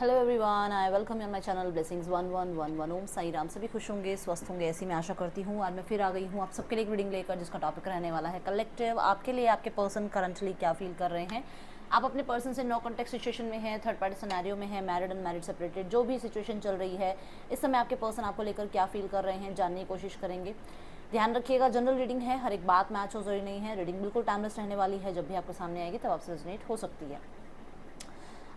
Hello everyone, I welcome you on my channel blessings 1111। ओम साई राम। सभी खुश होंगे, स्वस्थ होंगे, ऐसी मैं आशा करती हूँ। आज मैं फिर आ गई हूँ आप सबके लिए एक रीडिंग लेकर, जिसका टॉपिक रहने वाला है कलेक्टिव। आपके लिए आपके पर्सन करंटली क्या फील कर रहे हैं। आप अपने पर्सन से नो कॉन्टेक्ट सिचुएशन में है, थर्ड पार्टी सिनेरियो में है, मैरिड अनमैरिड सेपरेटेड, जो भी सिचुएशन चल रही है इस समय आपके पर्सन आपको लेकर क्या फील कर रहे हैं जानने की कोशिश करेंगे। ध्यान रखिएगा, जनरल रीडिंग है, हर एक बात मैच हो जरूरी नहीं है। रीडिंग बिल्कुल टाइमलेस रहने वाली है, जब भी आपके सामने आएगी तब आपसे रेजोनेट हो सकती है।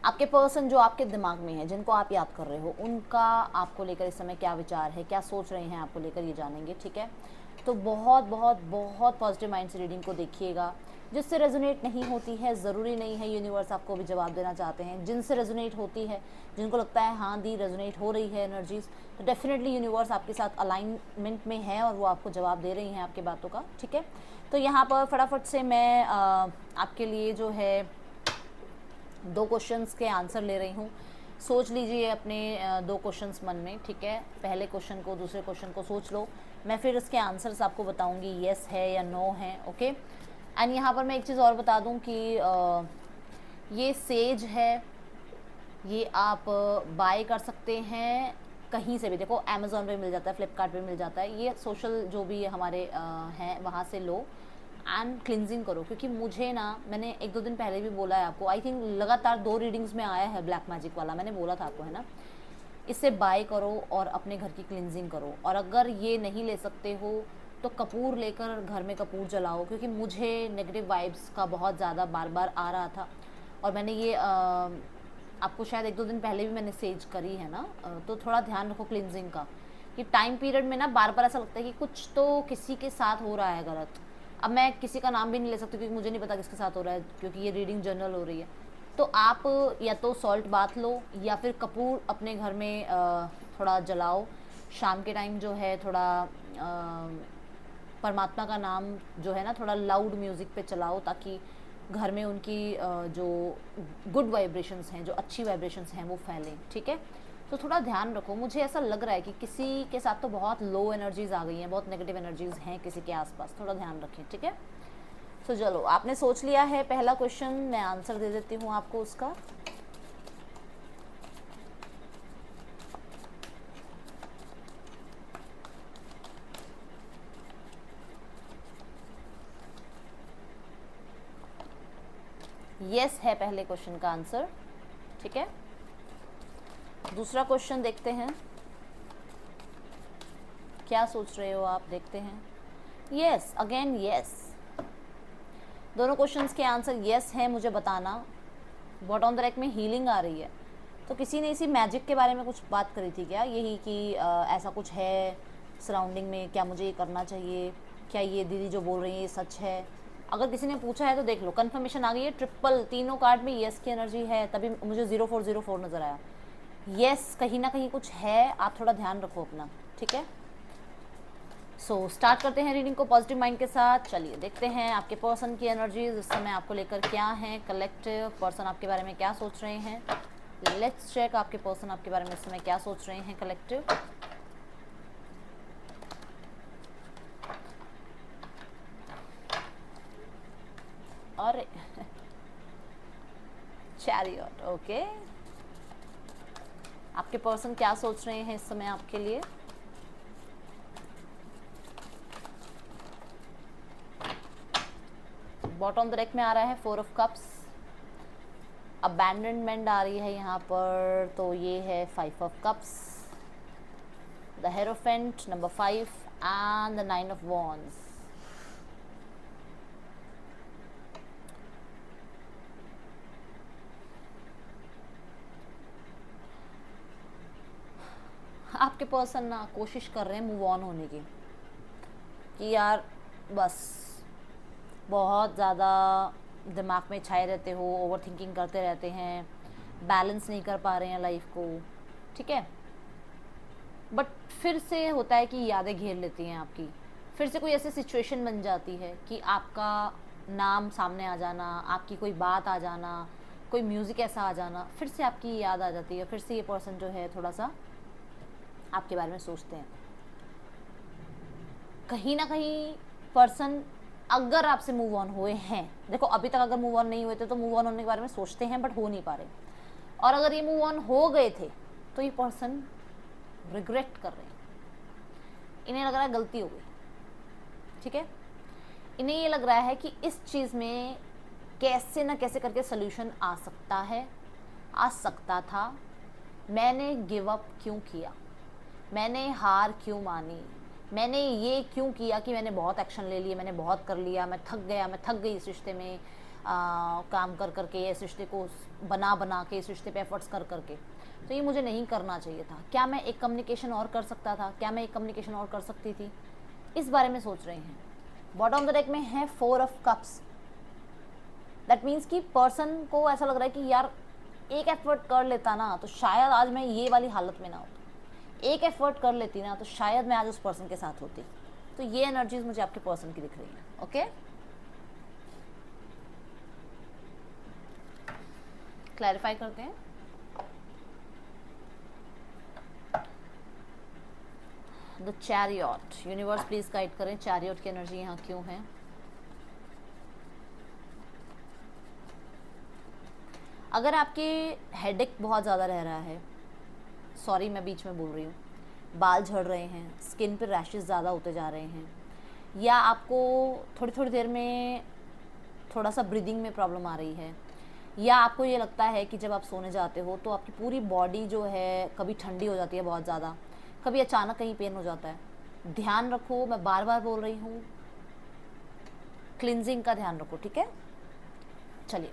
आपके पर्सन जो आपके दिमाग में है, जिनको आप याद कर रहे हो, उनका आपको लेकर इस समय क्या विचार है, क्या सोच रहे हैं आपको लेकर, ये जानेंगे। ठीक है, तो बहुत बहुत बहुत पॉजिटिव माइंड से रीडिंग को देखिएगा। जिससे रेजोनेट नहीं होती है, ज़रूरी नहीं है यूनिवर्स आपको भी जवाब देना चाहते हैं। जिनसे रेजोनेट होती है, जिनको लगता है हाँ दी रेजोनेट हो रही है एनर्जीज, तो डेफिनेटली यूनिवर्स आपके साथ अलाइनमेंट में है और वो आपको जवाब दे रही हैं आपकी बातों का। ठीक है, तो यहाँ पर फटाफट से मैं आपके लिए जो है दो क्वेश्चंस के आंसर ले रही हूँ। सोच लीजिए अपने दो क्वेश्चंस मन में। ठीक है, पहले क्वेश्चन को, दूसरे क्वेश्चन को सोच लो। मैं फिर इसके आंसर्स आपको बताऊंगी, येस है या नो है। ओके, एंड यहाँ पर मैं एक चीज़ और बता दूँ कि ये सेज है, ये आप बाय कर सकते हैं कहीं से भी। देखो, अमेज़ॉन पे मिल जाता है, फ्लिपकार्ट पे मिल जाता है। ये सोशल जो भी हमारे हैं वहाँ से लो एंड क्लिनजिंग करो। क्योंकि मुझे ना, मैंने एक दो दिन पहले भी बोला है आपको, आई थिंक लगातार 2 रीडिंग्स में आया है ब्लैक मैजिक वाला, मैंने बोला था आपको, है ना। इससे बाय करो और अपने घर की क्लिनजिंग करो। और अगर ये नहीं ले सकते हो तो कपूर लेकर घर में कपूर जलाओ, क्योंकि मुझे नेगेटिव वाइब्स का बहुत ज़्यादा बार बार आ रहा था। और मैंने ये आपको शायद एक दो दिन पहले भी मैंने सेज करी है ना। तो थोड़ा ध्यान रखो क्लिनजिंग का, कि टाइम पीरियड में ना बार बार ऐसा लगता है कि कुछ तो किसी के साथ हो रहा है गलत। अब मैं किसी का नाम भी नहीं ले सकती क्योंकि मुझे नहीं पता किसके साथ हो रहा है, क्योंकि ये रीडिंग जनरल हो रही है। तो आप या तो सॉल्ट बाथ लो या फिर कपूर अपने घर में थोड़ा जलाओ। शाम के टाइम जो है थोड़ा परमात्मा का नाम जो है ना, थोड़ा लाउड म्यूज़िक पे चलाओ, ताकि घर में उनकी जो गुड वाइब्रेशंस हैं, जो अच्छी वाइब्रेशंस हैं, वो फैलें। ठीक है, तो थोड़ा ध्यान रखो। मुझे ऐसा लग रहा है कि किसी के साथ तो बहुत लो एनर्जीज़ आ गई हैं, बहुत नेगेटिव एनर्जीज़ हैं किसी के आसपास, थोड़ा ध्यान रखें। ठीक है, तो चलो, आपने सोच लिया है पहला क्वेश्चन, मैं आंसर दे देती हूँ आपको उसका। यस है पहले क्वेश्चन का आंसर। ठीक है, दूसरा क्वेश्चन देखते हैं, क्या सोच रहे हो आप, देखते हैं। Yes, again yes. दोनों क्वेश्चंस के आंसर यस है, मुझे बताना। बॉटम रेक में हीलिंग आ रही है, तो किसी ने इसी मैजिक के बारे में कुछ बात करी थी क्या, यही कि ऐसा कुछ है सराउंडिंग में, क्या मुझे ये करना चाहिए, क्या ये दीदी जो बोल रही है ये सच है। अगर किसी ने पूछा है तो देख लो, कंफर्मेशन आ गई है। ट्रिपल, तीनों कार्ड में यस की एनर्जी है, तभी मुझे 0404 नज़र आया। यस, कहीं ना कहीं कुछ है, आप थोड़ा ध्यान रखो अपना। ठीक है, सो स्टार्ट करते हैं रीडिंग को पॉजिटिव माइंड के साथ। चलिए देखते हैं आपके पर्सन की एनर्जीज इस समय आपको लेकर क्या है। कलेक्टिव पर्सन आपके बारे में क्या सोच रहे हैं। लेट्स चेक आपके पर्सन आपके बारे में इस समय क्या सोच रहे हैं कलेक्टिव। और चैरियट, ओके। आपके पर्सन क्या सोच रहे हैं इस समय आपके लिए। बॉटम द डेक में आ रहा है 4 ऑफ कप्स। अबैंडनमेंट आ रही है यहाँ पर, तो ये है 5 of cups, the hierophant number 5 and the 9 of wands. आपके पर्सन ना कोशिश कर रहे हैं मूव ऑन होने की, कि यार बस बहुत ज़्यादा दिमाग में छाए रहते हो, ओवर थिंकिंग करते रहते हैं, बैलेंस नहीं कर पा रहे हैं लाइफ को। ठीक है, बट फिर से होता है कि यादें घेर लेती हैं आपकी। फिर से कोई ऐसी सिचुएशन बन जाती है कि आपका नाम सामने आ जाना, आपकी कोई बात आ जाना, कोई म्यूज़िक ऐसा आ जाना, फिर से आपकी याद आ जाती है। फिर से ये पर्सन जो है थोड़ा सा आपके बारे में सोचते हैं। कहीं ना कहीं पर्सन अगर आपसे मूव ऑन हुए हैं, देखो अभी तक अगर मूव ऑन नहीं हुए थे तो मूव ऑन होने के बारे में सोचते हैं, बट हो नहीं पा रहे। और अगर ये मूव ऑन हो गए थे तो ये पर्सन रिग्रेट कर रहे हैं, इन्हें लग रहा है गलती हो गई, ठीक है। इन्हें ये लग रहा है कि इस चीज़ में कैसे ना कैसे करके सोल्यूशन आ सकता है, आ सकता था, मैंने गिव अप क्यों किया, मैंने हार क्यों मानी, मैंने ये क्यों किया कि मैंने बहुत एक्शन ले लिए, मैंने बहुत कर लिया, मैं थक गया, मैं थक गई इस रिश्ते में काम कर करके, इस रिश्ते को बना बना के, इस रिश्ते पे एफर्ट्स कर करके, तो ये मुझे नहीं करना चाहिए था। क्या मैं एक कम्युनिकेशन और कर सकता था, क्या मैं एक कम्युनिकेशन और कर सकती थी, इस बारे में सोच रहे हैं। बॉटम ऑफ द डेक में है 4 ऑफ कप्स। दैट मीन्स कि पर्सन को ऐसा लग रहा है कि यार एक एफर्ट कर लेता ना तो शायद आज मैं ये वाली हालत में ना होती, एक एफर्ट कर लेती ना तो शायद मैं आज उस पर्सन के साथ होती। तो ये एनर्जीज मुझे आपके पर्सन की दिख रही हैं। ओके, क्लैरिफाई करते हैं। The chariot, universe please guide करें, चैरियट की एनर्जी यहाँ क्यों है। अगर आपके हेडेक बहुत ज़्यादा रह रहा है, सॉरी मैं बीच में बोल रही हूँ, बाल झड़ रहे हैं, स्किन पर रैशेस ज़्यादा होते जा रहे हैं, या आपको थोड़ी थोड़ी देर में थोड़ा सा ब्रीदिंग में प्रॉब्लम आ रही है, या आपको ये लगता है कि जब आप सोने जाते हो तो आपकी पूरी बॉडी जो है कभी ठंडी हो जाती है बहुत ज़्यादा, कभी अचानक कहीं पेन हो जाता है, ध्यान रखो, मैं बार बार बोल रही हूँ, क्लिनजिंग का ध्यान रखो, ठीक है। चलिए,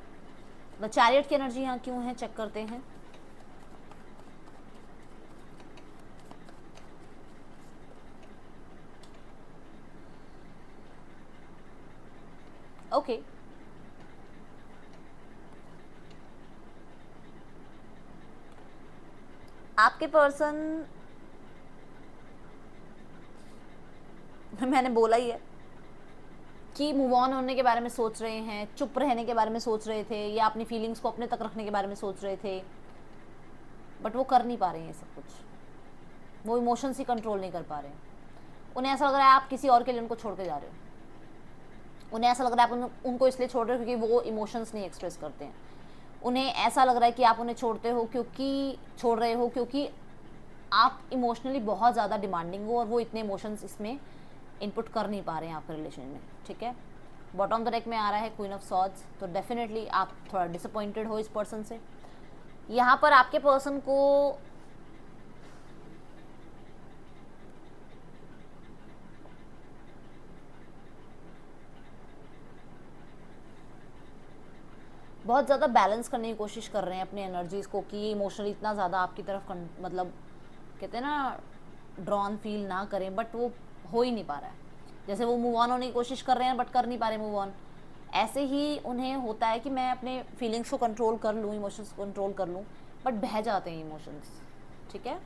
द चैरियट की एनर्जी यहाँ क्यों है चेक करते हैं। ओके, आपके पर्सन, मैंने बोला ही है कि मूव ऑन होने के बारे में सोच रहे हैं, चुप रहने के बारे में सोच रहे थे, या अपनी फीलिंग्स को अपने तक रखने के बारे में सोच रहे थे, बट वो कर नहीं पा रहे हैं सब कुछ, वो इमोशंस ही कंट्रोल नहीं कर पा रहे हैं। उन्हें ऐसा लग रहा है आप किसी और के लिए उनको छोड़ के जा रहे हो, उन्हें ऐसा लग रहा है आप उनको इसलिए छोड़ रहे हो क्योंकि वो इमोशंस नहीं एक्सप्रेस करते हैं, उन्हें ऐसा लग रहा है कि आप उन्हें छोड़ रहे हो क्योंकि आप इमोशनली बहुत ज़्यादा डिमांडिंग हो और वो इतने इमोशंस इसमें इनपुट कर नहीं पा रहे हैं आपके रिलेशन में, ठीक है। बॉटम ऑफ द डेक में आ रहा है क्वीन ऑफ सॉर्ड्स, तो डेफिनेटली आप थोड़ा डिसअपॉइंटेड हो इस पर्सन से। यहाँ पर आपके पर्सन को बहुत ज़्यादा बैलेंस करने की कोशिश कर रहे हैं अपनी एनर्जीज़ को कि इमोशनली इतना ज़्यादा आपकी तरफ मतलब कहते हैं ना ड्रॉन फील ना करें, बट वो हो ही नहीं पा रहा है। जैसे वो मूव ऑन होने की कोशिश कर रहे हैं बट कर नहीं पा रहे मूव ऑन, ऐसे ही उन्हें होता है कि मैं अपने फीलिंग्स को कंट्रोल कर लूँ, इमोशंस को कंट्रोल कर लूँ, बट बह जाते हैं इमोशंस, ठीक है।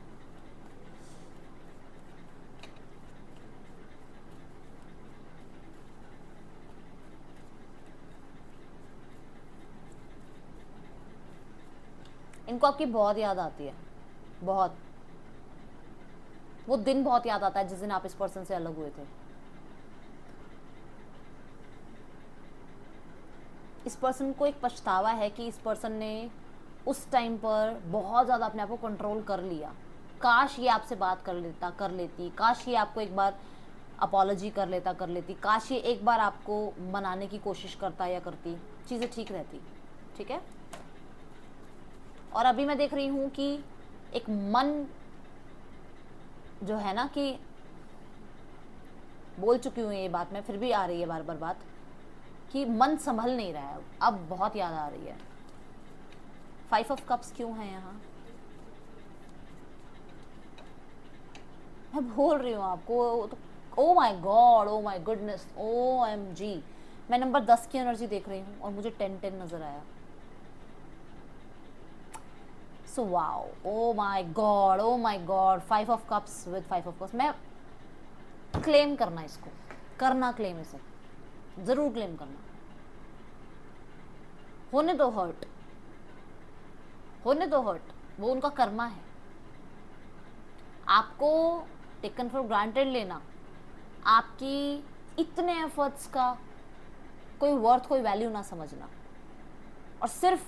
इनको आपकी बहुत याद आती है, बहुत, वो दिन बहुत याद आता है जिस दिन आप इस पर्सन से अलग हुए थे। इस पर्सन को एक पछतावा है कि इस पर्सन ने उस टाइम पर बहुत ज़्यादा अपने आप को कंट्रोल कर लिया, काश ये आपसे बात कर लेती, काश ये आपको एक बार अपॉलॉजी कर लेती, काश ये एक बार आपको मनाने की कोशिश करता या करती, चीज़ें ठीक रहती, ठीक है। और अभी मैं देख रही हूँ कि एक मन जो है ना, कि बोल चुकी हूँ ये बात मैं, फिर भी आ रही है बार बार बात कि मन संभल नहीं रहा है, अब बहुत याद आ रही है। 5 ऑफ कप्स क्यों है यहाँ, मैं बोल रही हूँ आपको तो, oh my God, oh my goodness, OMG, मैं नंबर 10 की एनर्जी देख रही हूँ और मुझे 10 नजर आया। So wow, oh my god, 5 of cups with 5 of cups. मैं क्लेम करना, इसको करना, क्लेम इसे जरूर क्लेम करना। होने दो हर्ट, वो उनका कर्मा है। आपको टेकन फॉर ग्रांटेड लेना, आपकी इतने एफर्ट्स का कोई वर्थ, कोई वैल्यू ना समझना, और सिर्फ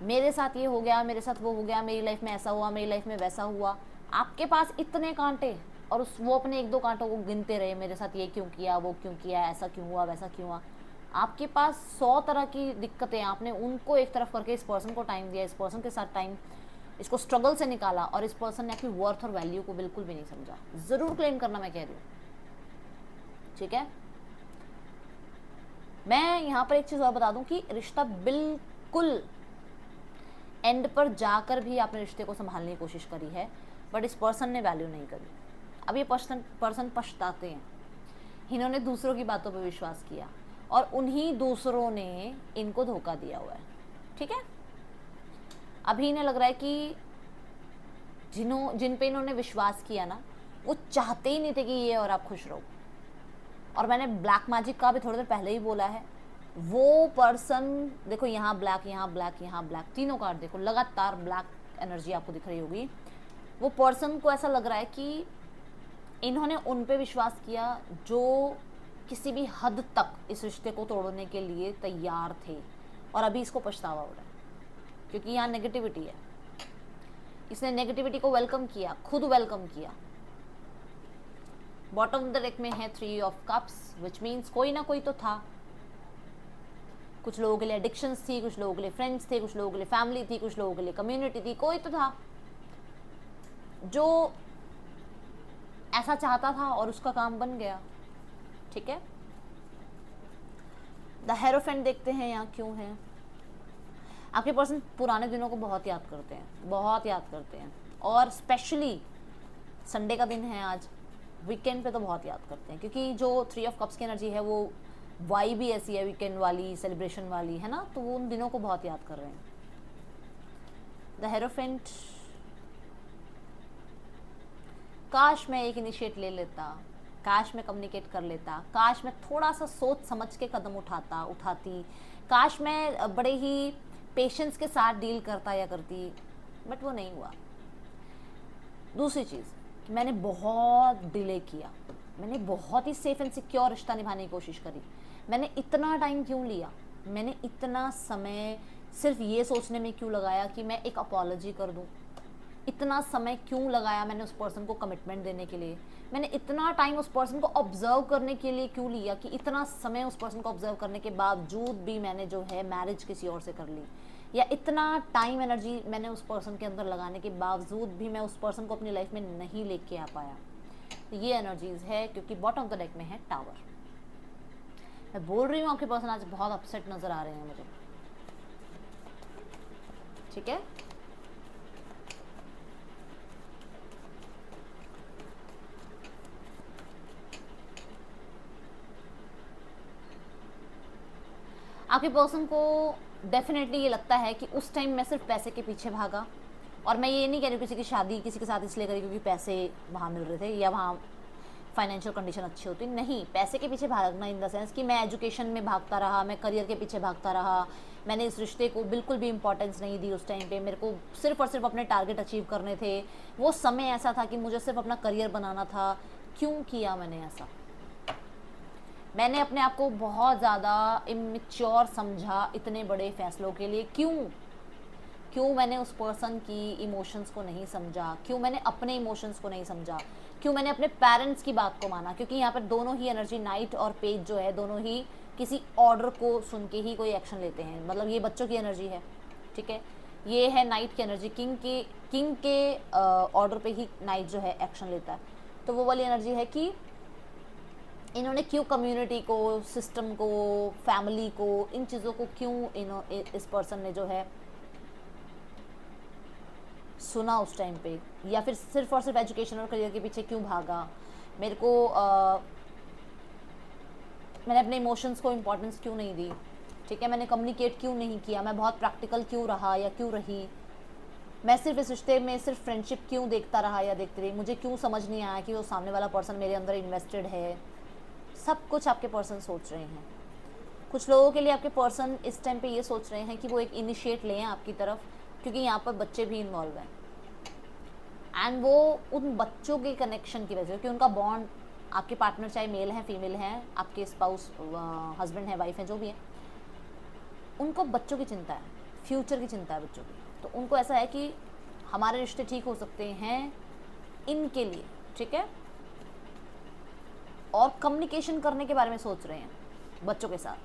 मेरे साथ ये हो गया, मेरे साथ वो हो गया, मेरी लाइफ में ऐसा हुआ, मेरी लाइफ में वैसा हुआ। आपके पास इतने कांटे, और वो अपने एक दो कांटों को गिनते रहे, मेरे साथ ये क्यों किया, वो क्यों किया, ऐसा क्यों हुआ, वैसा क्यों हुआ। आपके पास 100 तरह की दिक्कतें, आपने उनको एक तरफ करके इस पर्सन को टाइम दिया, इस पर्सन के साथ टाइम, इसको स्ट्रगल से निकाला, और इस पर्सन ने आपकी वर्थ और वैल्यू को बिल्कुल भी नहीं समझा। ज़रूर क्लेम करना, मैं कह रही हूँ, ठीक है। मैं यहाँ पर एक चीज़ और बता दूँ कि रिश्ता बिल्कुल एंड पर जाकर भी आपने रिश्ते को संभालने की कोशिश करी है, बट इस पर्सन ने वैल्यू नहीं करी। अब ये पर्सन पछताते हैं, इन्होंने दूसरों की बातों पर विश्वास किया, और उन्हीं दूसरों ने इनको धोखा दिया हुआ है, ठीक है। अभी इन्हें लग रहा है कि जिन पे इन्होंने विश्वास किया ना, वो चाहते ही नहीं थे कि ये और आप खुश रहो। और मैंने ब्लैक मैजिक का भी थोड़ी देर पहले ही बोला है, वो पर्सन देखो, यहाँ ब्लैक, यहाँ ब्लैक, यहाँ ब्लैक, तीनों कार्ड देखो, लगातार ब्लैक एनर्जी आपको दिख रही होगी। वो पर्सन को ऐसा लग रहा है कि इन्होंने उन पे विश्वास किया जो किसी भी हद तक इस रिश्ते को तोड़ने के लिए तैयार थे, और अभी इसको पछतावा हो रहा है, क्योंकि यहाँ नेगेटिविटी है। इसने नेगेटिविटी को वेलकम किया, खुद वेलकम किया। बॉटम ऑफ द डेक में है 3 ऑफ कप्स, विच मीन्स कोई ना कोई तो था। कुछ लोगों के लिए एडिक्शंस थी, कुछ लोगों के लिए फ्रेंड्स थे, कुछ लोगों के लिए फैमिली थी, कुछ लोगों के लिए कम्युनिटी थी, कोई तो था जो ऐसा चाहता था और उसका काम बन गया, ठीक है। द हेरोफेंट देखते हैं यहाँ क्यों है। आपके पर्सन पुराने दिनों को बहुत याद करते हैं, बहुत याद करते हैं, और स्पेशली संडे का दिन है आज, वीकेंड पे तो बहुत याद करते हैं, क्योंकि जो 3 ऑफ कप्स की एनर्जी है वो वाई भी ऐसी है, वीकेंड वाली, सेलिब्रेशन वाली है ना, तो वो उन दिनों को बहुत याद कर रहे हैं। द हेरोफेंट, काश मैं एक इनिशिएट ले लेता, काश मैं कम्युनिकेट कर लेता, काश मैं थोड़ा सा सोच समझ के कदम उठाती, काश मैं बड़े ही पेशेंस के साथ डील करता या करती, बट वो नहीं हुआ। दूसरी चीज़, मैंने बहुत डिले किया, मैंने बहुत ही सेफ एंड सिक्योर रिश्ता निभाने की कोशिश करी। मैंने इतना टाइम क्यों लिया, मैंने इतना समय सिर्फ ये सोचने में क्यों लगाया कि मैं एक अपॉलॉजी कर दूं, इतना समय क्यों लगाया मैंने उस पर्सन को कमिटमेंट देने के लिए, मैंने इतना टाइम उस पर्सन को ऑब्जर्व करने के लिए क्यों लिया, कि इतना समय उस पर्सन को ऑब्जर्व करने के बावजूद भी मैंने जो है मैरिज किसी और से कर ली, या इतना टाइम एनर्जी मैंने उस पर्सन के अंदर लगाने के बावजूद भी मैं उस पर्सन को अपनी लाइफ में नहीं लेके आ पाया। तो ये एनर्जीज है, क्योंकि बॉटम ऑफ द डेक में है टावर। मैं बोल रही हूँ आपके पर्सन आज बहुत अपसेट नजर आ रहे हैं मुझे, ठीक है। आपके पर्सन को डेफिनेटली ये लगता है कि उस टाइम मैं सिर्फ पैसे के पीछे भागा, और मैं ये नहीं कह रही किसी की शादी किसी के साथ इसलिए करी क्योंकि पैसे वहाँ मिल रहे थे या वहाँ फाइनेंशियल कंडीशन अच्छी होती, नहीं, पैसे के पीछे भागना इन द सेंस कि मैं एजुकेशन में भागता रहा, मैं करियर के पीछे भागता रहा, मैंने इस रिश्ते को बिल्कुल भी इंपॉर्टेंस नहीं दी उस टाइम पे, मेरे को सिर्फ और सिर्फ अपने टारगेट अचीव करने थे, वो समय ऐसा था कि मुझे सिर्फ अपना करियर बनाना था। क्यों किया मैंने ऐसा? मैंने अपने आप को बहुत ज़्यादा इमेच्योर समझा इतने बड़े फैसलों के लिए। क्यों मैंने उस पर्सन की इमोशंस को नहीं समझा, क्यों मैंने अपने इमोशंस को नहीं समझा, क्यों मैंने अपने पेरेंट्स की बात को माना, क्योंकि यहाँ पर दोनों ही एनर्जी, नाइट और पेज जो है, दोनों ही किसी ऑर्डर को सुन के ही कोई एक्शन लेते हैं। मतलब ये बच्चों की एनर्जी है, ठीक है, ये है नाइट की एनर्जी, किंग के ऑर्डर पे ही नाइट जो है एक्शन लेता है। तो वो वाली एनर्जी है कि इन्होंने क्यों कम्युनिटी को, सिस्टम को, फैमिली को, इन चीज़ों को क्यों इस पर्सन ने जो है सुना उस टाइम पे, या फिर सिर्फ और सिर्फ एजुकेशन और करियर के पीछे क्यों भागा। मेरे को मैंने अपने इमोशंस को इम्पोर्टेंस क्यों नहीं दी, ठीक है, मैंने कम्युनिकेट क्यों नहीं किया, मैं बहुत प्रैक्टिकल क्यों रहा या क्यों रही, मैं सिर्फ इस रिश्ते में सिर्फ फ्रेंडशिप क्यों देखता रहा या देखती रही, मुझे क्यों समझ नहीं आया कि वो सामने वाला पर्सन मेरे अंदर इन्वेस्टेड है। सब कुछ आपके पर्सन सोच रहे हैं। कुछ लोगों के लिए आपके पर्सन इस टाइम पे ये सोच रहे हैं कि वो एक इनिशिएट लें आपकी तरफ, क्योंकि यहाँ पर बच्चे भी इन्वॉल्व हैं, एंड वो उन बच्चों के कनेक्शन की वजह से, क्योंकि उनका बॉन्ड, आपके पार्टनर चाहे मेल हैं फीमेल हैं, आपके स्पाउस हस्बैंड है वाइफ है जो भी है, उनको बच्चों की चिंता है, फ्यूचर की चिंता है बच्चों की, तो उनको ऐसा है कि हमारे रिश्ते ठीक हो सकते हैं इनके लिए, ठीक है। और कम्युनिकेशन करने के बारे में सोच रहे हैं बच्चों के साथ।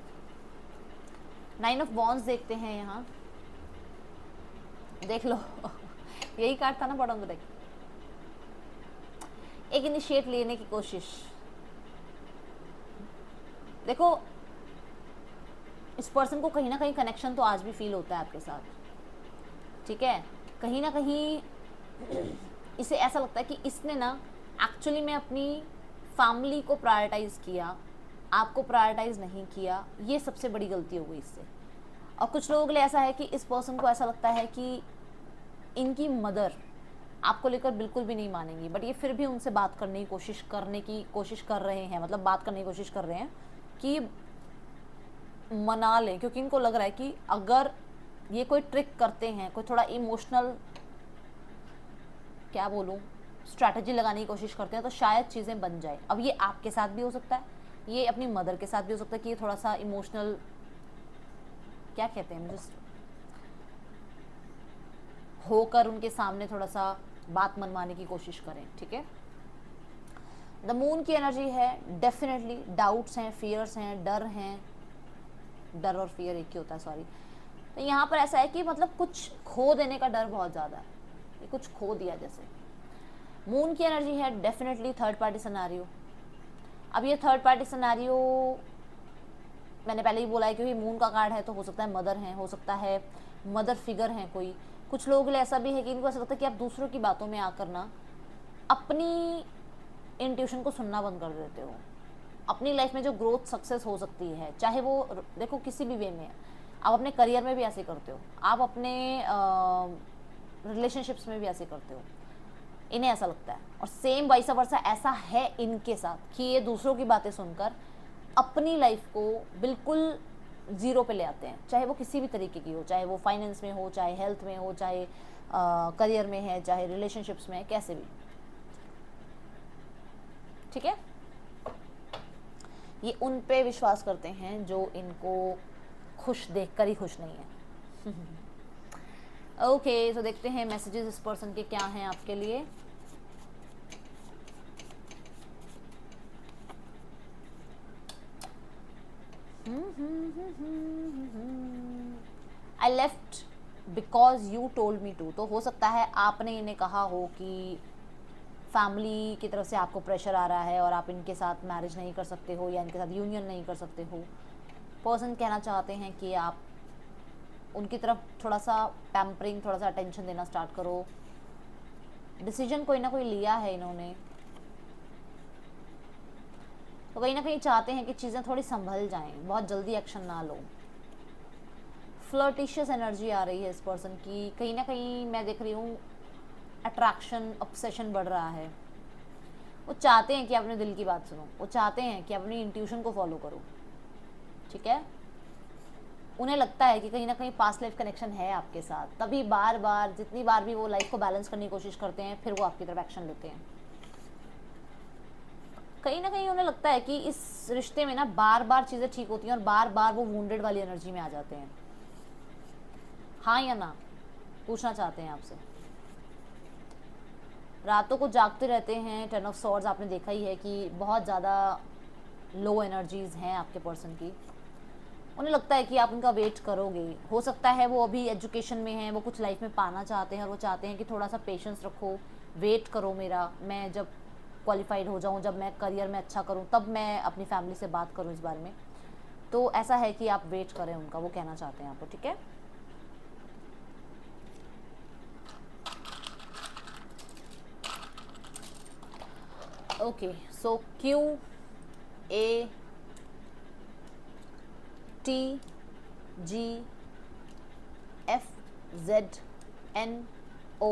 9 ऑफ वॉन्ड्स देखते हैं यहाँ, देख लो यही कार्ड था ना बॉटम ऑफ द डेक। एक इनिशिएट लेने की कोशिश, देखो इस पर्सन को कहीं ना कहीं कनेक्शन तो आज भी फील होता है आपके साथ, ठीक है। कहीं ना कहीं इसे ऐसा लगता है कि इसने ना एक्चुअली में अपनी फैमिली को प्रायोरिटाइज किया, आपको प्रायोरिटाइज नहीं किया, ये सबसे बड़ी गलती हो गई इससे। और कुछ लोगों के लिए ऐसा है कि इस पर्सन को ऐसा लगता है कि इनकी मदर आपको लेकर बिल्कुल भी नहीं मानेंगी, बट ये फिर भी उनसे बात करने की कोशिश कर रहे हैं, मतलब बात करने की कोशिश कर रहे हैं कि मना लें, क्योंकि इनको लग रहा है कि अगर ये कोई ट्रिक करते हैं, कोई थोड़ा इमोशनल, क्या बोलूँ, स्ट्रैटेजी लगाने की कोशिश करते हैं, तो शायद चीज़ें बन जाए। अब ये आपके साथ भी हो सकता है, ये अपनी मदर के साथ भी हो सकता है कि ये थोड़ा सा इमोशनल, क्या कहते हैं, मुझे होकर उनके सामने थोड़ा सा बात मनवाने की कोशिश करें, ठीक है। द मून की एनर्जी है, डेफिनेटली डाउट्स हैं, फियर्स हैं, डर और फियर एक ही होता है, सॉरी। तो यहाँ पर ऐसा है कि मतलब कुछ खो देने का डर बहुत ज़्यादा है, ये कुछ खो दिया जैसे। मून की एनर्जी है, डेफिनेटली थर्ड पार्टी सिनेरियो। अब ये थर्ड पार्टी सिनेरियो मैंने पहले ही बोला है, क्योंकि मून का कार्ड है तो हो सकता है मदर है, हो सकता है मदर फिगर है कोई। कुछ लोगों के लिए ऐसा भी है कि इनको ऐसा लगता है कि आप दूसरों की बातों में आकर ना अपनी इंट्यूशन को सुनना बंद कर देते हो। अपनी लाइफ में जो ग्रोथ सक्सेस हो सकती है, चाहे वो देखो किसी भी वे में है, आप अपने करियर में भी ऐसे करते हो, आप अपने रिलेशनशिप्स में भी ऐसे करते हो, इन्हें ऐसा लगता है। और सेम वाइस वर्सा ऐसा है इनके साथ कि ये दूसरों की बातें सुनकर अपनी लाइफ को बिल्कुल ज़ीरो पे ले आते हैं, चाहे वो किसी भी तरीके की हो, चाहे वो फाइनेंस में हो, चाहे हेल्थ में हो, चाहे करियर में है, चाहे रिलेशनशिप्स में है, कैसे भी, ठीक है। ये उन पे विश्वास करते हैं जो इनको खुश देखकर ही खुश नहीं है। ओके, तो देखते हैं मैसेजेस इस पर्सन के क्या हैं आपके लिए। I left because you told me to. तो हो सकता है आपने इन्हें कहा हो कि फैमिली की तरफ से आपको प्रेशर आ रहा है और आप इनके साथ मैरिज नहीं कर सकते हो या इनके साथ यूनियन नहीं कर सकते हो। पर्सन कहना चाहते हैं कि आप उनकी तरफ थोड़ा सा पैम्परिंग, थोड़ा सा अटेंशन देना स्टार्ट करो। डिसीजन कोई ना कोई लिया है इन्होंने, तो कहीं ना कहीं चाहते हैं कि चीज़ें थोड़ी संभल जाएं, बहुत जल्दी एक्शन ना लो। फ्लर्टिशियस एनर्जी आ रही है इस पर्सन की, कहीं ना कहीं मैं देख रही हूँ अट्रैक्शन, ऑब्सेशन बढ़ रहा है। वो चाहते हैं कि अपने दिल की बात सुनो, वो चाहते हैं कि अपनी इंट्यूशन को फॉलो करो, ठीक है। उन्हें लगता है कि कहीं ना कहीं पास्ट लाइफ कनेक्शन है आपके साथ, तभी बार बार, जितनी बार भी वो लाइफ को बैलेंस करने की कोशिश करते हैं, फिर वो आपकी तरफ एक्शन लेते हैं। कहीं ना कहीं उन्हें लगता है कि इस रिश्ते में ना बार बार चीज़ें ठीक होती हैं और बार बार वो वुंडेड वाली एनर्जी में आ जाते हैं। हाँ या ना पूछना चाहते हैं आपसे। रातों को जागते रहते हैं। 10 ऑफ सॉर्ड्स आपने देखा ही है कि बहुत ज़्यादा लो एनर्जीज़ हैं आपके पर्सन की। उन्हें लगता है कि आप उनका वेट करोगे। हो सकता है वो अभी एजुकेशन में हैं, वो कुछ लाइफ में पाना चाहते हैं और वो चाहते हैं कि थोड़ा सा पेशेंस रखो, वेट करो मेरा, मैं जब क्वालिफाइड हो जाऊँ, जब मैं करियर में अच्छा करूँ, तब मैं अपनी फैमिली से बात करूँ इस बारे में। तो ऐसा है कि आप वेट करें उनका, वो कहना चाहते हैं आपको, ठीक है। Okay, so Q A T G F Z N O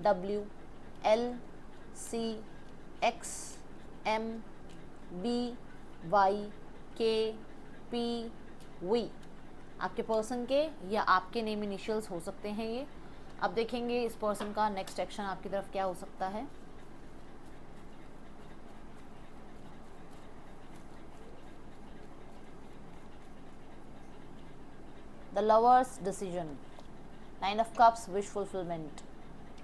W L C X M B Y K P V आपके पर्सन के या आपके नेम इनिशियल्स हो सकते हैं ये। अब देखेंगे इस पर्सन का नेक्स्ट एक्शन आपकी तरफ क्या हो सकता है। The lovers decision. Nine of cups, wish fulfilment,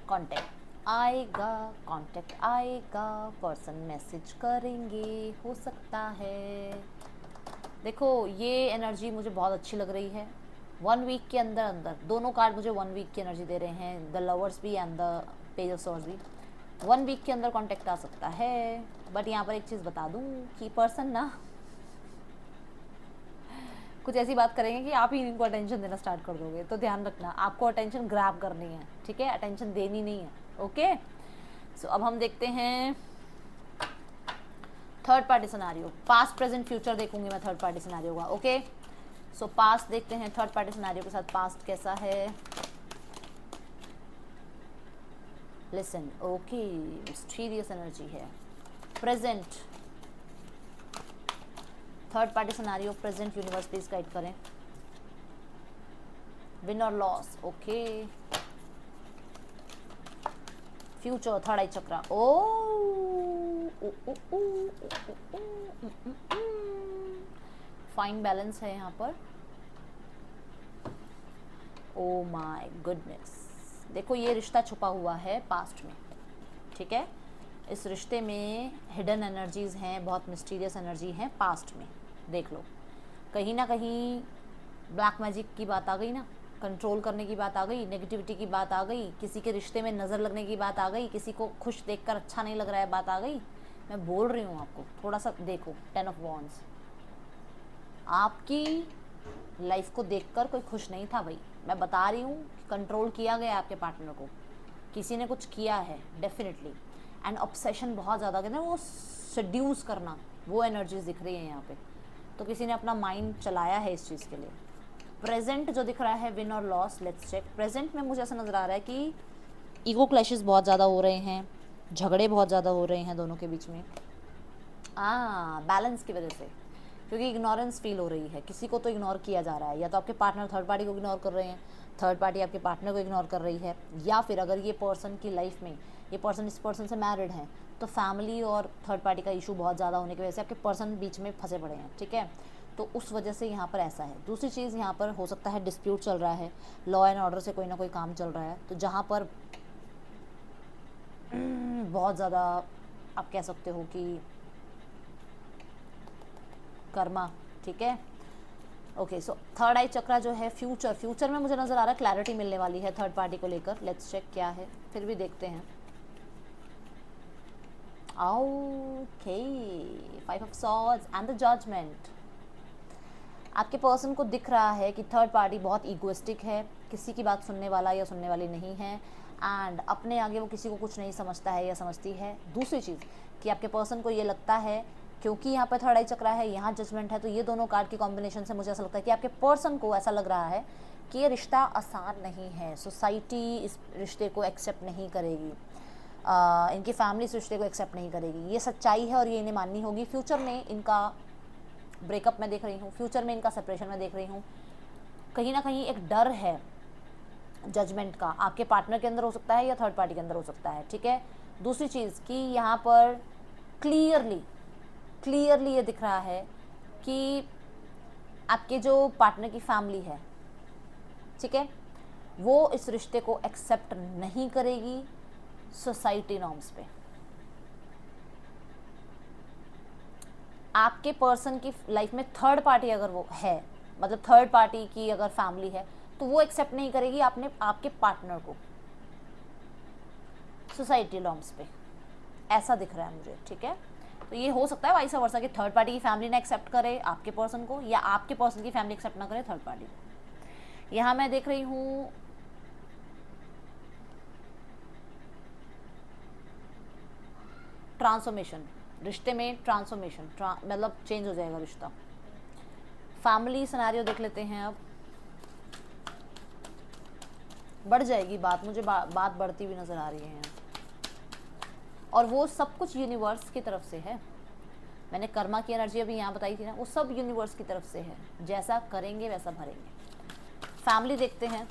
contact आएगा, पर्सन मैसेज करेंगे, हो सकता है। देखो ये एनर्जी मुझे बहुत अच्छी लग रही है। 1 वीक के अंदर अंदर दोनों कार्ड मुझे 1 वीक की एनर्जी दे रहे हैं, द लवर्स भी and the page of swords भी। 1 वीक के अंदर कांटेक्ट आ सकता है। बट यहाँ पर एक चीज़ बता दूँ कि पर्सन ना कुछ ऐसी बात करेंगे कि आप ही इनको अटेंशन देना स्टार्ट कर दोगे, तो ध्यान रखना, आपको अटेंशन ग्रैब करनी है, ठीक है, अटेंशन देनी नहीं है। ओके, सो अब हम देखते हैं third party scenario. Past present future देखूंगी मैं थर्ड पार्टी सिनेरियो का। ओके, सो पास्ट देखते हैं थर्ड पार्टी सिनेरियो के साथ पास्ट कैसा है। लिसन, ओके, मिस्टीरियस एनर्जी है। Present third party scenario, present universe please guide करें। विन और लॉस, ओके। फ्यूचर, थर्ड आई चक्रा, फाइन बैलेंस है यहाँ पर। ओ माय गुडनेस, देखो ये रिश्ता छुपा हुआ है पास्ट में, ठीक है। इस रिश्ते में हिडन एनर्जीज हैं, बहुत मिस्टीरियस एनर्जी है पास्ट में। देख लो, कहीं ना कहीं ब्लैक मैजिक की बात आ गई ना, कंट्रोल करने की बात आ गई, नेगेटिविटी की बात आ गई, किसी के रिश्ते में नज़र लगने की बात आ गई, किसी को खुश देखकर अच्छा नहीं लग रहा है बात आ गई। मैं बोल रही हूँ आपको, थोड़ा सा देखो 10 ऑफ वॉन्ड्स। आपकी लाइफ को देखकर कोई खुश नहीं था भाई, मैं बता रही हूँ, कंट्रोल किया गया आपके पार्टनर को, किसी ने कुछ किया है डेफिनेटली। एंड ऑब्सेशन बहुत ज़्यादा, कहते हैं वो सेड्यूस करना, वो एनर्जीज दिख रही है यहाँ पे। तो किसी ने अपना माइंड चलाया है इस चीज़ के लिए। प्रेजेंट जो दिख रहा है, विन और लॉस, लेट्स चेक। प्रेजेंट में मुझे ऐसा नज़र आ रहा है कि ईगो क्लैशेस बहुत ज़्यादा हो रहे हैं, झगड़े बहुत ज़्यादा हो रहे हैं दोनों के बीच में, बैलेंस की वजह से, क्योंकि इग्नोरेंस फील हो रही है, किसी को तो इग्नोर किया जा रहा है, या तो आपके पार्टनर थर्ड पार्टी को इग्नोर कर रहे हैं, थर्ड पार्टी आपके पार्टनर को इग्नोर कर रही है, या फिर अगर ये पर्सन की लाइफ में ये पर्सन इस पर्सन से मैरिड है तो फैमिली और थर्ड पार्टी का इशू बहुत ज़्यादा होने की वजह से आपके पर्सन बीच में फंसे पड़े हैं, ठीक है। तो उस वजह से यहाँ पर ऐसा है। दूसरी चीज़ यहाँ पर हो सकता है डिस्प्यूट चल रहा है, लॉ एंड ऑर्डर से कोई ना कोई काम चल रहा है, तो जहाँ पर बहुत ज़्यादा आप कह सकते हो कि कर्मा, ठीक है। ओके, सो थर्ड आई चक्रा जो है फ्यूचर में मुझे नज़र आ रहा है क्लैरिटी मिलने वाली है थर्ड पार्टी को लेकर। लेट्स चेक क्या है, फिर भी देखते हैं। Okay, 5 of swords and the judgement. आपके पर्सन को दिख रहा है कि थर्ड पार्टी बहुत ईगोइस्टिक है, किसी की बात सुनने वाला या सुनने वाली नहीं है, एंड अपने आगे वो किसी को कुछ नहीं समझता है या समझती है। दूसरी चीज़ कि आपके पर्सन को ये लगता है, क्योंकि यहाँ पर थर्ड आई चक्रा है, यहाँ जजमेंट है, तो ये दोनों कार्ड के कॉम्बिनेशन से मुझे ऐसा लगता है कि आपके पर्सन को ऐसा लग रहा है कि ये रिश्ता आसान नहीं है, सोसाइटी इस रिश्ते को एक्सेप्ट नहीं करेगी, इनकी फैमिली इस रिश्ते को एक्सेप्ट नहीं करेगी। ये सच्चाई है और ये इन्हें माननी होगी। फ्यूचर में इनका ब्रेकअप मैं देख रही हूँ, फ्यूचर में इनका सेपरेशन मैं देख रही हूँ। कहीं ना कहीं एक डर है जजमेंट का, आपके पार्टनर के अंदर हो सकता है या थर्ड पार्टी के अंदर हो सकता है, ठीक है। दूसरी चीज़ कि यहाँ पर क्लियरली ये दिख रहा है कि आपके जो पार्टनर की फैमिली है, ठीक है, वो इस रिश्ते को एक्सेप्ट नहीं करेगी सोसाइटी नॉर्म्स पे। आपके पर्सन की लाइफ में थर्ड पार्टी अगर वो है, मतलब थर्ड पार्टी की अगर फैमिली है, तो वो एक्सेप्ट नहीं करेगी आपके पार्टनर को सोसाइटी नॉर्म्स पे, ऐसा दिख रहा है मुझे, ठीक है। तो ये हो सकता है वाइस वर्सा कि थर्ड पार्टी की फैमिली ना एक्सेप्ट करे आपके पर्सन को, या आपके पर्सन की फैमिली एक्सेप्ट ना करे थर्ड पार्टी को। यहाँ मैं देख रही हूँ ट्रांसफॉर्मेशन, रिश्ते में ट्रांसफॉर्मेशन, मतलब चेंज हो जाएगा रिश्ता। फैमिली सिनेरियो देख लेते हैं अब। बढ़ जाएगी बात, मुझे बात बढ़ती हुई नज़र आ रही है, और वो सब कुछ यूनिवर्स की तरफ से है। मैंने कर्मा की एनर्जी अभी यहाँ बताई थी ना, वो सब यूनिवर्स की तरफ से है, जैसा करेंगे वैसा भरेंगे। फैमिली देखते हैं।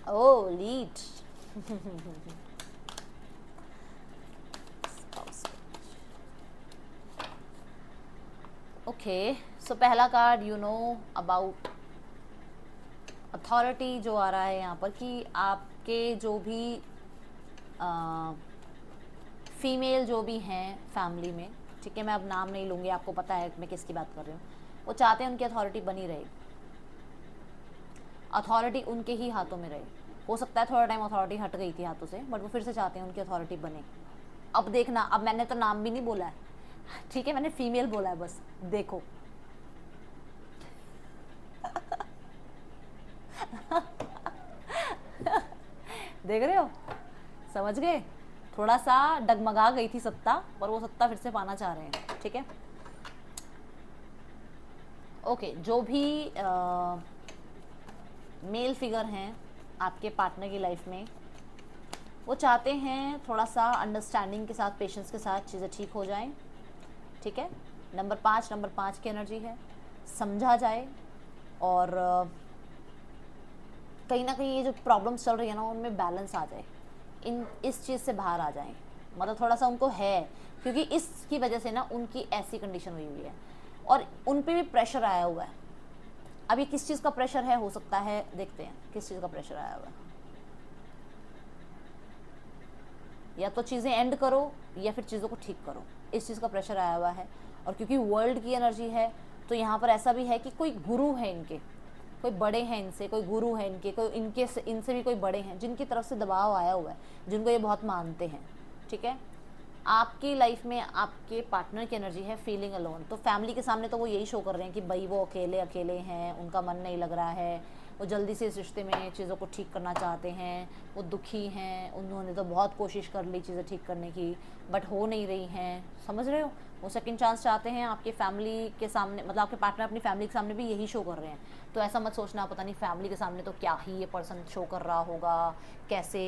ओ लीड ओके, सो पहला card you know about authority जो आ रहा है यहाँ पर कि आपके जो भी फीमेल जो भी हैं फैमिली में, ठीक है, मैं अब नाम नहीं लूँगी, आपको पता है मैं किसकी बात कर रही हूँ, वो चाहते हैं उनकी अथॉरिटी बनी रहे, अथॉरिटी उनके ही हाथों में रहे। हो सकता है थोड़ा टाइम अथॉरिटी हट गई थी हाथों से, बट वो फिर से चाहते हैं उनकी अथॉरिटी बने। अब देखना, अब मैंने तो नाम भी नहीं बोला है, ठीक है, मैंने फीमेल बोला है बस, देखो देख रहे हो, समझ गए, थोड़ा सा डगमगा गई थी सत्ता, पर वो सत्ता फिर से पाना चाह रहे हैं, ठीक है। ओके, जो भी मेल फिगर हैं आपके पार्टनर की लाइफ में, वो चाहते हैं थोड़ा सा अंडरस्टैंडिंग के साथ, पेशेंस के साथ चीज़ें ठीक हो जाएं, ठीक है। नंबर 5 की एनर्जी है, समझा जाए और कहीं ना कहीं ये जो प्रॉब्लम्स चल रही है ना उनमें बैलेंस आ जाए, इस चीज़ से बाहर आ जाएं, मतलब थोड़ा सा उनको है, क्योंकि इसकी वजह से ना उनकी ऐसी कंडीशन हुई हुई है और उन पे भी प्रेशर आया हुआ है। अब ये किस चीज़ का प्रेशर है, हो सकता है देखते हैं किस चीज़ का प्रेशर आया हुआ है। या तो चीज़ें एंड करो या फिर चीज़ों को ठीक करो, इस चीज़ का प्रेशर आया हुआ है। और क्योंकि वर्ल्ड की एनर्जी है तो यहाँ पर ऐसा भी है कि कोई गुरु है इनके, कोई बड़े हैं इनसे, कोई गुरु है इनके, कोई इनसे भी कोई बड़े हैं जिनकी तरफ से दबाव आया हुआ है, जिनको ये बहुत मानते हैं, ठीक है। आपकी लाइफ में आपके पार्टनर की एनर्जी है फीलिंग अलोन, तो फैमिली के सामने तो वो यही शो कर रहे हैं कि भाई वो अकेले अकेले हैं, उनका मन नहीं लग रहा है, वो जल्दी से इस रिश्ते में चीज़ों को ठीक करना चाहते हैं, वो दुखी हैं, उन्होंने तो बहुत कोशिश कर ली चीज़ें ठीक करने की बट हो नहीं रही हैं, समझ रहे हो। वो सेकंड चांस चाहते हैं आपके फैमिली के सामने, मतलब आपके पार्टनर अपनी फैमिली के सामने भी यही शो कर रहे हैं। तो ऐसा मत सोचना पता नहीं फैमिली के सामने तो क्या ही ये पर्सन शो कर रहा होगा, कैसे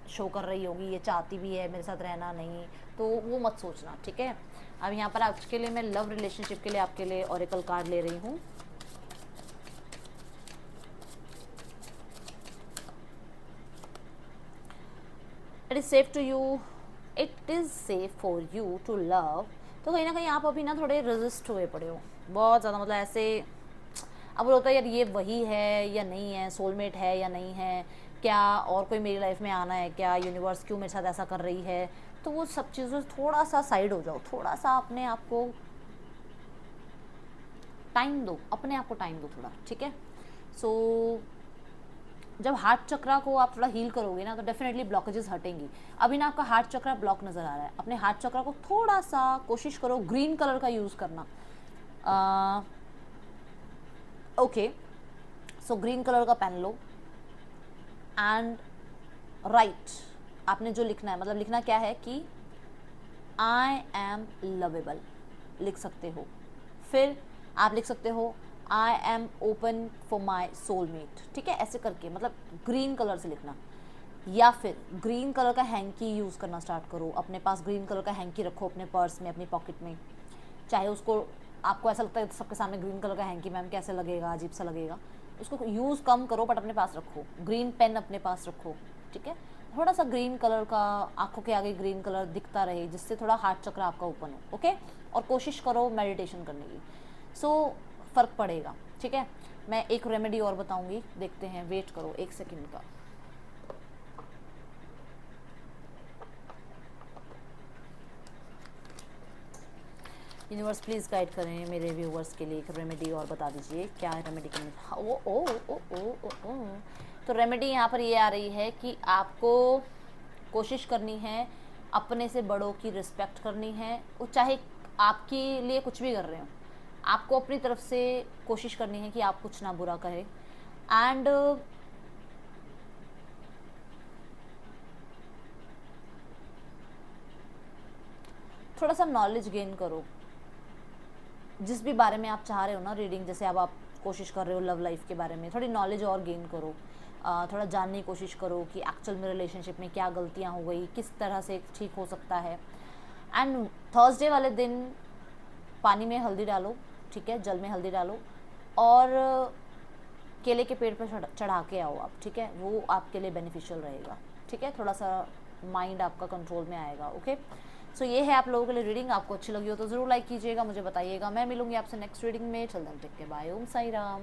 शो कर रही होगी, ये चाहती भी है मेरे साथ रहना नहीं, तो वो मत सोचना, ठीक है। अब यहाँ पर आज के लिए मैं लव रिलेशनशिप के लिए आपके लिए ऑरेकल कार्ड ले रही हूँ। It is safe to you, it is safe for you to love. तो कहीं ना कहीं आप अभी ना थोड़े रेजिस्ट हुए पड़े हो बहुत ज़्यादा, मतलब ऐसे अब होता है यार ये वही है या नहीं है, सोलमेट है या नहीं है, क्या और कोई मेरी लाइफ में आना है क्या, यूनिवर्स क्यों मेरे साथ ऐसा कर रही है। तो वो सब चीज़ों से थोड़ा सा साइड हो जाओ, थोड़ा सा अपने आप को टाइम दो, अपने आप को टाइम दो थोड़ा, ठीक है। सो जब हार्ट चक्रा को आप थोड़ा हील करोगे ना तो डेफिनेटली ब्लॉकेजेस हटेंगी। अभी ना आपका हार्ट चक्रा ब्लॉक नज़र आ रहा है, अपने हार्ट चक्रा को थोड़ा सा कोशिश करो ग्रीन कलर का यूज़ करना। ओके, सो ग्रीन कलर का पेन लो एंड राइट, आपने जो लिखना है, मतलब लिखना क्या है कि आई एम लवेबल लिख सकते हो, फिर आप लिख सकते हो I am open for my soulmate, ठीक है, ऐसे करके मतलब ग्रीन कलर से लिखना। या फिर ग्रीन कलर का हैंकी यूज़ करना स्टार्ट करो, अपने पास ग्रीन कलर का हैंकी रखो अपने पर्स में, अपनी पॉकेट में, चाहे उसको आपको ऐसा लगता है सबके सामने ग्रीन कलर का हैंकी मैम कैसे लगेगा, अजीब सा लगेगा, उसको यूज़ कम करो बट अपने पास रखो। ग्रीन पेन अपने पास रखो, ठीक है, थोड़ा सा ग्रीन कलर का आंखों के आगे ग्रीन कलर दिखता रहे जिससे थोड़ा हार्ट चक्र आपका ओपन हो, ओके। और कोशिश करो मेडिटेशन करने की, सो फ़र्क पड़ेगा, ठीक है। मैं एक रेमेडी और बताऊंगी, देखते हैं, वेट करो 1 सेकंड का। यूनिवर्स प्लीज़ गाइड करें मेरे व्यूवर्स के लिए, एक रेमेडी और बता दीजिए क्या रेमेडी करनी। ओ ओ ओ ओ ओ ओ तो रेमेडी यहाँ पर ये आ रही है कि आपको कोशिश करनी है अपने से बड़ों की रिस्पेक्ट करनी है, वो चाहे आपके लिए कुछ भी कर रहे हो, आपको अपनी तरफ से कोशिश करनी है कि आप कुछ ना बुरा करें। एंड थोड़ा सा नॉलेज गेन करो जिस भी बारे में आप चाह रहे हो ना, रीडिंग जैसे अब आप कोशिश कर रहे हो लव लाइफ के बारे में, थोड़ी नॉलेज और गेन करो, थोड़ा जानने की कोशिश करो कि एक्चुअल में रिलेशनशिप में क्या गलतियाँ हो गई, किस तरह से ठीक हो सकता है। एंड थर्सडे वाले दिन पानी में हल्दी डालो, ठीक है, जल में हल्दी डालो और केले के पेड़ पर चढ़ा के आओ आप, ठीक है, वो आपके लिए बेनिफिशियल रहेगा, ठीक है, थोड़ा सा माइंड आपका कंट्रोल में आएगा, ओके। सो ये है आप लोगों के लिए रीडिंग। आपको अच्छी लगी हो तो ज़रूर लाइक कीजिएगा, मुझे बताइएगा। मैं मिलूंगी आपसे नेक्स्ट रीडिंग में। चल देन टेक के बाय। ओम साई राम।